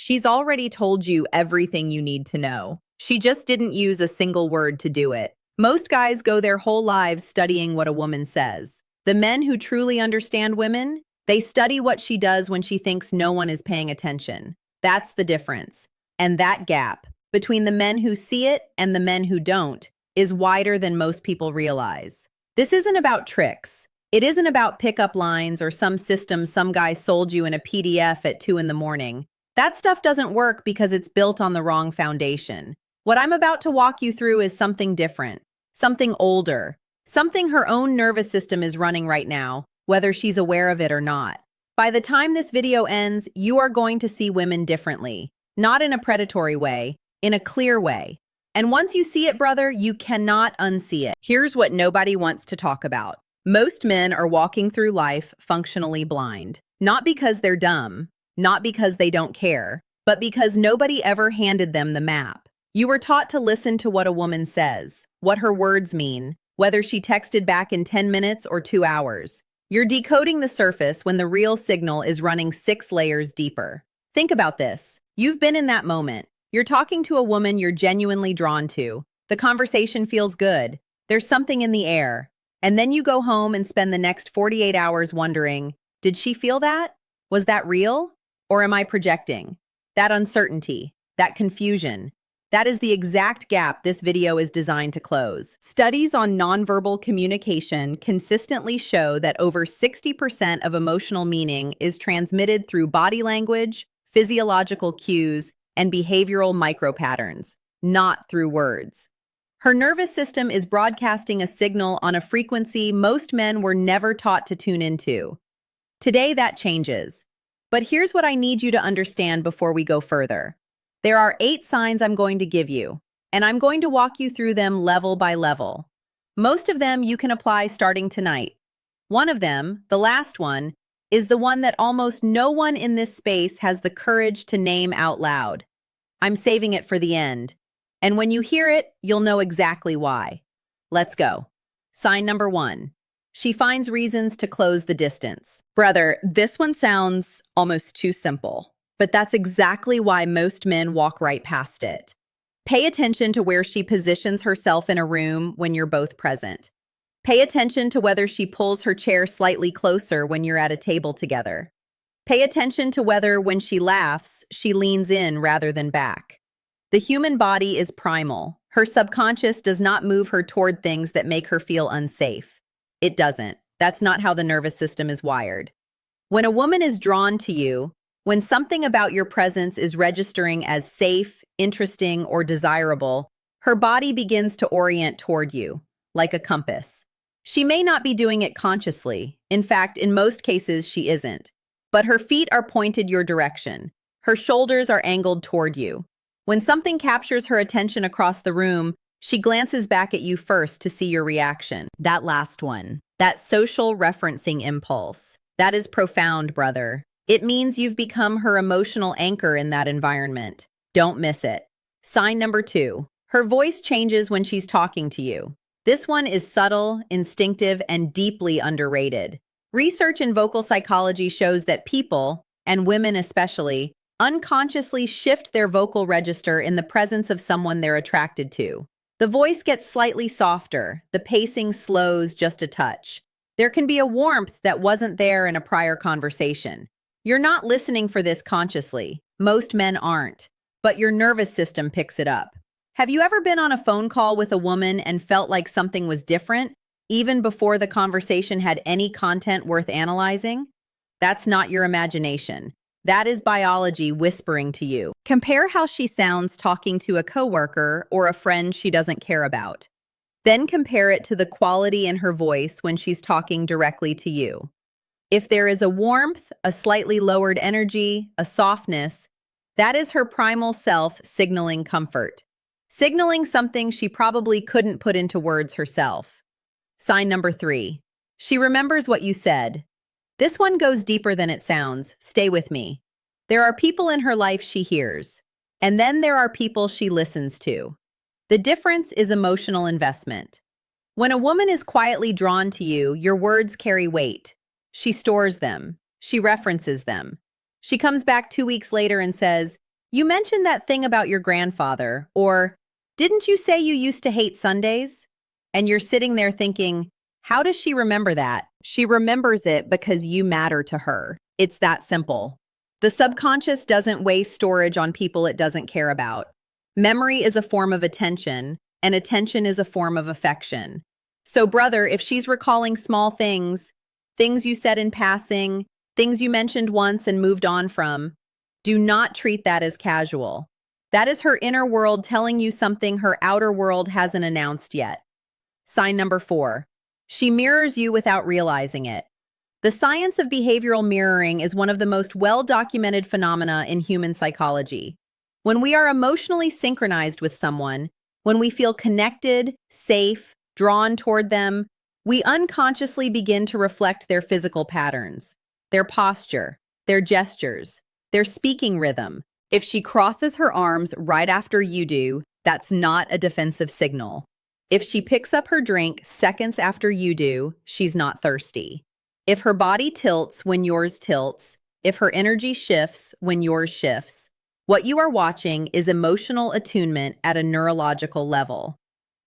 She's already told you everything you need to know. She just didn't use a single word to do it. Most guys go their whole lives studying what a woman says. The men who truly understand women, they study what she does when she thinks no one is paying attention. That's the difference. And that gap between the men who see it and the men who don't is wider than most people realize. This isn't about tricks. It isn't about pickup lines or some system some guy sold you in a PDF at 2 in the morning. That stuff doesn't work because it's built on the wrong foundation. What I'm about to walk you through is something different, something older, something her own nervous system is running right now, whether she's aware of it or not. By the time this video ends, you are going to see women differently, not in a predatory way, in a clear way. And once you see it, brother, you cannot unsee it. Here's what nobody wants to talk about. Most men are walking through life functionally blind, not because they're dumb, not because they don't care, but because nobody ever handed them the map. You were taught to listen to what a woman says, what her words mean, whether she texted back in 10 minutes or 2 hours. You're decoding the surface when the real signal is running 6 layers deeper. Think about this. You've been in that moment. You're talking to a woman you're genuinely drawn to. The conversation feels good. There's something in the air. And then you go home and spend the next 48 hours wondering, did she feel that? Was that real? Or am I projecting? That uncertainty, that confusion, that is the exact gap this video is designed to close. Studies on nonverbal communication consistently show that over 60% of emotional meaning is transmitted through body language, physiological cues, and behavioral micropatterns, not through words. Her nervous system is broadcasting a signal on a frequency most men were never taught to tune into. Today, that changes. But here's what I need you to understand before we go further. There are 8 signs I'm going to give you, and I'm going to walk you through them level by level. Most of them you can apply starting tonight. One of them, the last one, is the one that almost no one in this space has the courage to name out loud. I'm saving it for the end. And when you hear it, you'll know exactly why. Let's go. Sign number 1. She finds reasons to close the distance. Brother, this one sounds almost too simple. But that's exactly why most men walk right past it. Pay attention to where she positions herself in a room when you're both present. Pay attention to whether she pulls her chair slightly closer when you're at a table together. Pay attention to whether, when she laughs, she leans in rather than back. The human body is primal. Her subconscious does not move her toward things that make her feel unsafe. It doesn't. That's not how the nervous system is wired. When a woman is drawn to you, when something about your presence is registering as safe, interesting, or desirable, her body begins to orient toward you, like a compass. She may not be doing it consciously. In fact, in most cases, she isn't. But her feet are pointed your direction. Her shoulders are angled toward you. When something captures her attention across the room, she glances back at you first to see your reaction. That last one, that social referencing impulse, that is profound, brother. It means you've become her emotional anchor in that environment. Don't miss it. Sign number 2. Her voice changes when she's talking to you. This one is subtle, instinctive, and deeply underrated. Research in vocal psychology shows that people, and women especially, unconsciously shift their vocal register in the presence of someone they're attracted to. The voice gets slightly softer, the pacing slows just a touch. There can be a warmth that wasn't there in a prior conversation. You're not listening for this consciously. Most men aren't. But your nervous system picks it up. Have you ever been on a phone call with a woman and felt like something was different, even before the conversation had any content worth analyzing? That's not your imagination. That is biology whispering to you. Compare how she sounds talking to a coworker or a friend she doesn't care about. Then compare it to the quality in her voice when she's talking directly to you. If there is a warmth, a slightly lowered energy, a softness, that is her primal self signaling comfort, signaling something she probably couldn't put into words herself. Sign number 3. She remembers what you said. This one goes deeper than it sounds. Stay with me. There are people in her life she hears, and then there are people she listens to. The difference is emotional investment. When a woman is quietly drawn to you, your words carry weight. She stores them. She references them. She comes back 2 weeks later and says, You mentioned that thing about your grandfather, or didn't you say you used to hate Sundays? And you're sitting there thinking, how does she remember that? She remembers it because you matter to her. It's that simple. The subconscious doesn't waste storage on people it doesn't care about. Memory is a form of attention, and attention is a form of affection. So, brother, if she's recalling small things, things you said in passing, things you mentioned once and moved on from, do not treat that as casual. That is her inner world telling you something her outer world hasn't announced yet. Sign number 4. She mirrors you without realizing it. The science of behavioral mirroring is one of the most well-documented phenomena in human psychology. When we are emotionally synchronized with someone, when we feel connected, safe, drawn toward them, we unconsciously begin to reflect their physical patterns, their posture, their gestures, their speaking rhythm. If she crosses her arms right after you do, that's not a defensive signal. If she picks up her drink seconds after you do, she's not thirsty. If her body tilts when yours tilts, if her energy shifts when yours shifts, what you are watching is emotional attunement at a neurological level.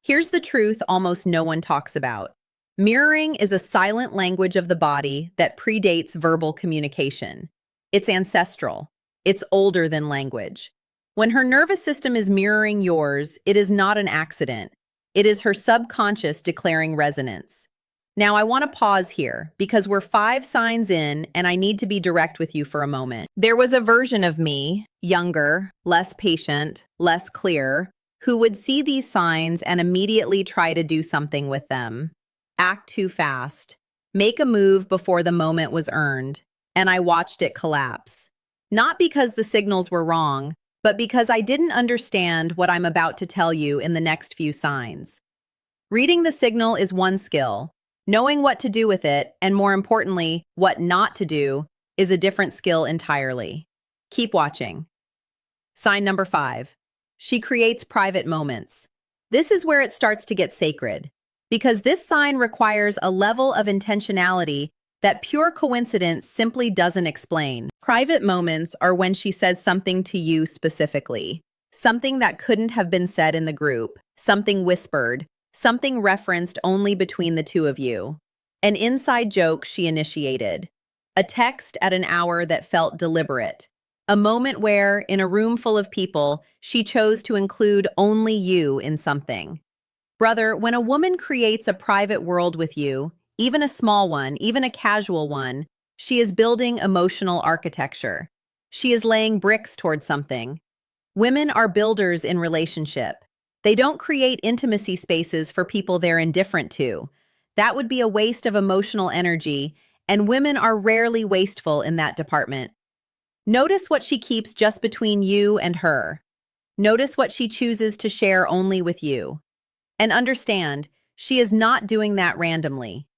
Here's the truth almost no one talks about. Mirroring is a silent language of the body that predates verbal communication. It's ancestral. It's older than language. When her nervous system is mirroring yours, it is not an accident. It is her subconscious declaring resonance. Now, I want to pause here because we're 5 signs in and I need to be direct with you for a moment. There was a version of me, younger, less patient, less clear, who would see these signs and immediately try to do something with them. Act too fast. Make a move before the moment was earned. And I watched it collapse. Not because the signals were wrong, but because I didn't understand what I'm about to tell you in the next few signs. Reading the signal is one skill. Knowing what to do with it, and more importantly, what not to do, is a different skill entirely. Keep watching. Sign number 5. She creates private moments. This is where it starts to get sacred, because this sign requires a level of intentionality that pure coincidence simply doesn't explain. Private moments are when she says something to you specifically, something that couldn't have been said in the group, something whispered, something referenced only between the two of you. An inside joke she initiated. A text at an hour that felt deliberate. A moment where, in a room full of people, she chose to include only you in something. Brother, when a woman creates a private world with you, even a small one, even a casual one, she is building emotional architecture. She is laying bricks towards something. Women are builders in relationship. They don't create intimacy spaces for people they're indifferent to. That would be a waste of emotional energy, and women are rarely wasteful in that department. Notice what she keeps just between you and her. Notice what she chooses to share only with you. And understand, she is not doing that randomly.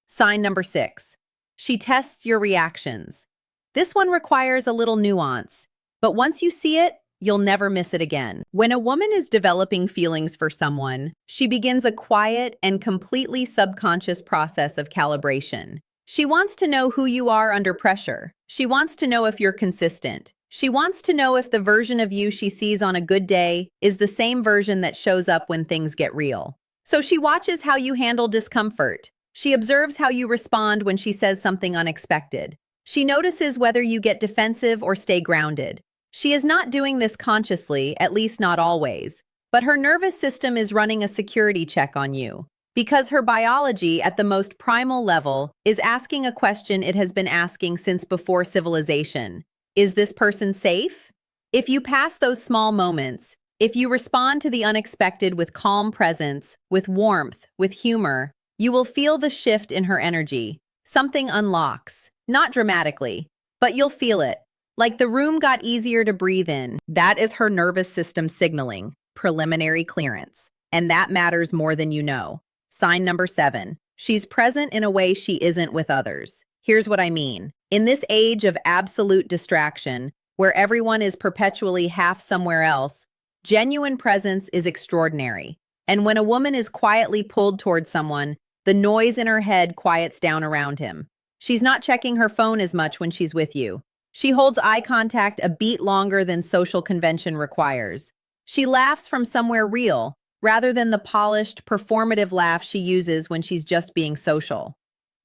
Sign number 6. She tests your reactions. This one requires a little nuance, but once you see it, you'll never miss it again. When a woman is developing feelings for someone, she begins a quiet and completely subconscious process of calibration. She wants to know who you are under pressure. She wants to know if you're consistent. She wants to know if the version of you she sees on a good day is the same version that shows up when things get real. So she watches how you handle discomfort. She observes how you respond when she says something unexpected. She notices whether you get defensive or stay grounded. She is not doing this consciously, at least not always, but her nervous system is running a security check on you, because her biology at the most primal level is asking a question it has been asking since before civilization. Is this person safe? If you pass those small moments, if you respond to the unexpected with calm presence, with warmth, with humor, you will feel the shift in her energy. Something unlocks, not dramatically, but you'll feel it. Like the room got easier to breathe in. That is her nervous system signaling, preliminary clearance. And that matters more than you know. Sign number 7. She's present in a way she isn't with others. Here's what I mean. In this age of absolute distraction, where everyone is perpetually half somewhere else, genuine presence is extraordinary. And when a woman is quietly pulled toward someone, the noise in her head quiets down around him. She's not checking her phone as much when she's with you. She holds eye contact a beat longer than social convention requires. She laughs from somewhere real, rather than the polished, performative laugh she uses when she's just being social.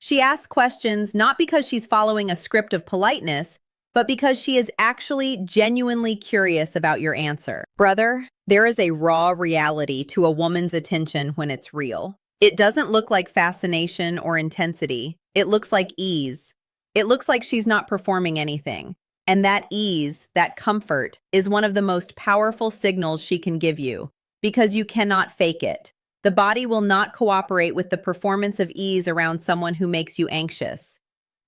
She asks questions not because she's following a script of politeness, but because she is actually genuinely curious about your answer. Brother, there is a raw reality to a woman's attention when it's real. It doesn't look like fascination or intensity. It looks like ease. It looks like she's not performing anything. And that ease, that comfort, is one of the most powerful signals she can give you, because you cannot fake it. The body will not cooperate with the performance of ease around someone who makes you anxious.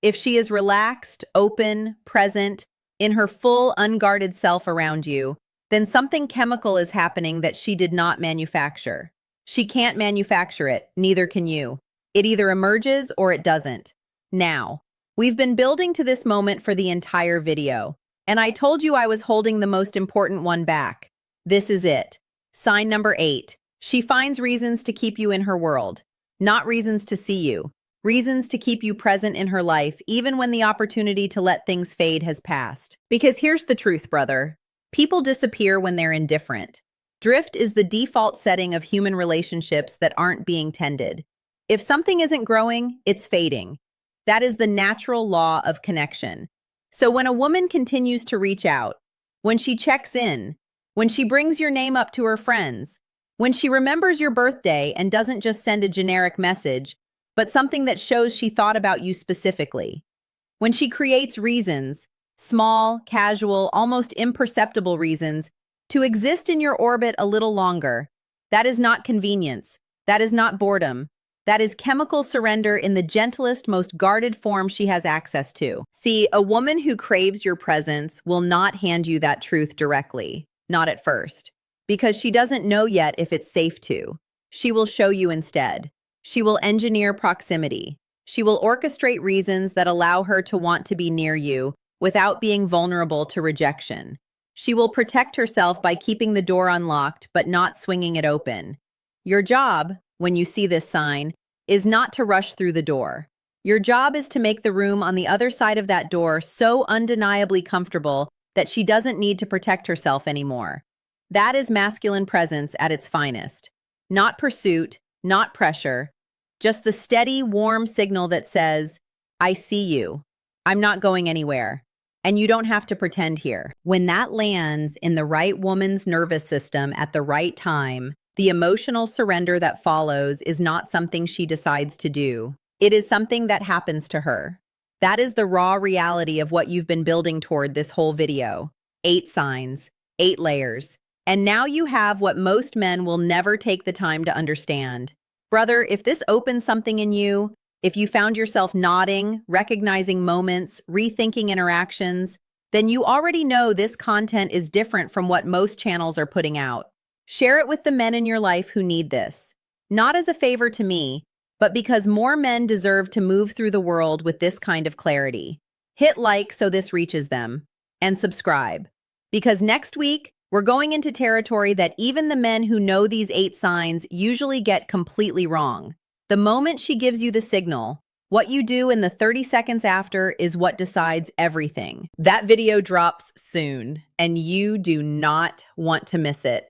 If she is relaxed, open, present, in her full, unguarded self around you, then something chemical is happening that she did not manufacture. She can't manufacture it, neither can you. It either emerges or it doesn't. Now, we've been building to this moment for the entire video, and I told you I was holding the most important one back. This is it. Sign number 8. She finds reasons to keep you in her world, not reasons to see you. Reasons to keep you present in her life, even when the opportunity to let things fade has passed. Because here's the truth, brother. People disappear when they're indifferent. Drift is the default setting of human relationships that aren't being tended. If something isn't growing, it's fading. That is the natural law of connection. So when a woman continues to reach out, when she checks in, when she brings your name up to her friends, when she remembers your birthday and doesn't just send a generic message, but something that shows she thought about you specifically. When she creates reasons, small, casual, almost imperceptible reasons, to exist in your orbit a little longer, that is not convenience. That is not boredom. That is chemical surrender in the gentlest, most guarded form she has access to. See, a woman who craves your presence will not hand you that truth directly, not at first, because she doesn't know yet if it's safe to. She will show you instead. She will engineer proximity. She will orchestrate reasons that allow her to want to be near you without being vulnerable to rejection. She will protect herself by keeping the door unlocked but not swinging it open. Your job, when you see this sign, is not to rush through the door. Your job is to make the room on the other side of that door so undeniably comfortable that she doesn't need to protect herself anymore. That is masculine presence at its finest. Not pursuit, not pressure, just the steady, warm signal that says, I see you. I'm not going anywhere. And you don't have to pretend here. When that lands in the right woman's nervous system at the right time, the emotional surrender that follows is not something she decides to do. It is something that happens to her. That is the raw reality of what you've been building toward this whole video. 8 signs, 8 layers. And now you have what most men will never take the time to understand. Brother, if this opens something in you, if you found yourself nodding, recognizing moments, rethinking interactions, then you already know this content is different from what most channels are putting out. Share it with the men in your life who need this. Not as a favor to me, but because more men deserve to move through the world with this kind of clarity. Hit like so this reaches them. And subscribe. Because next week, we're going into territory that even the men who know these 8 signs usually get completely wrong. The moment she gives you the signal, what you do in the 30 seconds after is what decides everything. That video drops soon, and you do not want to miss it.